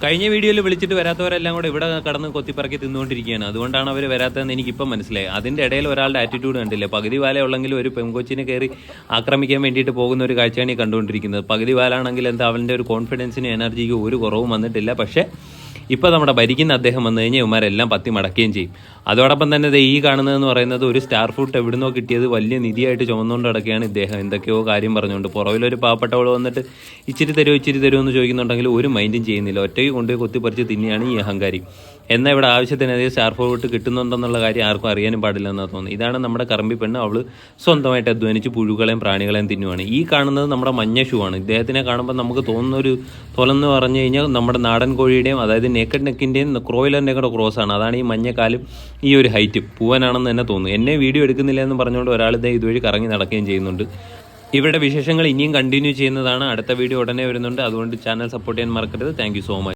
കഴിഞ്ഞ വീഡിയോയിൽ വിളിച്ചിട്ട് വരാത്തവരെല്ലാം കൂടെ ഇവിടെ കടന്ന് കൊത്തിപ്പറക്കി തിന്നുകൊണ്ടിരിക്കുകയാണ്. അതുകൊണ്ടാണ് അവർ വരാത്തതെന്ന് എനിക്കിപ്പം മനസ്സിലായി. അതിൻ്റെ ഇടയിൽ ഒരാളുടെ ആറ്റിറ്റ്യൂഡ് കണ്ടില്ലേ? പകുതി വാല ഉള്ളെങ്കിൽ ഒരു പെൺകൊച്ചിനെ കയറി ആക്രമിക്കാൻ വേണ്ടിയിട്ട് പോകുന്ന ഒരു കാഴ്ചയാണ് ഈ കണ്ടുകൊണ്ടിരിക്കുന്നത്. പകുതി വാലാണെങ്കിൽ എന്താ അവൻ്റെ ഒരു കോൺഫിഡൻസിനും എനർജിക്കും ഒരു കുറവും വന്നിട്ടില്ല. പക്ഷേ ഇപ്പോൾ നമ്മുടെ ഭരിക്കുന്ന അദ്ദേഹം വന്നു കഴിഞ്ഞാൽ ഇവന്മാരെല്ലാം പത്തി മടക്കുകയും ചെയ്യും. അതോടൊപ്പം തന്നെ ഈ കാണുന്നതെന്ന് പറയുന്നത് ഒരു സ്റ്റാർ ഫ്രൂട്ട് എവിടുന്നോ കിട്ടിയത് വലിയ നിധിയായിട്ട് ചുമന്നുകൊണ്ട് കിടക്കുകയാണ് ഇദ്ദേഹം. എന്തൊക്കെയോ കാര്യം പറഞ്ഞുകൊണ്ട് പുറകിലൊരു പാവപ്പെട്ടവൾ വന്നിട്ട് ഇച്ചിരി തരുമോ എന്ന് ചോദിക്കുന്നുണ്ടെങ്കിൽ ഒരു മൈൻഡും ചെയ്യുന്നില്ല. ഒറ്റയ്ക്ക് കൊണ്ടുപോയി കൊത്തിപ്പറിച്ച് തിന്നെയാണ് ഈ അഹങ്കാരി. എന്നാൽ ഇവിടെ ആവശ്യത്തിനധികം സ്റ്റാർ ഫ്രൂട്ട് കിട്ടുന്നുണ്ടെന്നുള്ള കാര്യം ആർക്കും അറിയാനും പാടില്ല എന്നാണ് തോന്നുന്നത്. ഇതാണ് നമ്മുടെ കറമ്പി പെണ്ണ്. അവൾ സ്വന്തമായിട്ട് അധ്വാനിച്ച് പുഴുകളെയും പ്രാണികളെയും തിന്നുവാണ്. ഈ കാണുന്നത് നമ്മുടെ മഞ്ഞ ഷൂ ആണ്. ഇദ്ദേഹത്തിനെ കാണുമ്പോൾ നമുക്ക് തോന്നുന്നൊരു തൊലെന്ന് പറഞ്ഞു കഴിഞ്ഞാൽ നമ്മുടെ നാടൻ കോഴിയുടെയും അതായത് നേക്കഡ് നെക്കിൻ്റെയും ക്രോയിലറിൻ്റെയും കൂടെ ക്രോസാണ്. അതാണ് ഈ മഞ്ഞക്കാലും ഈ ഒരു ഹൈറ്റും പൂവനാണെന്ന് തന്നെ തോന്നുന്നു. എന്നെ വീഡിയോ എടുക്കുന്നില്ല എന്ന് പറഞ്ഞുകൊണ്ട് ഒരാൾ ഇതുവഴി കറങ്ങി നടക്കുകയും ചെയ്യുന്നുണ്ട്. ഇവരുടെ വിശേഷങ്ങൾ ഇനിയും കണ്ടിന്യൂ ചെയ്യുന്നതാണ്. അടുത്ത വീഡിയോ ഉടനെ വരുന്നുണ്ട്. അതുകൊണ്ട് ചാനൽ സപ്പോർട്ട് ചെയ്യാൻ മറക്കരുത്. Thank you so much.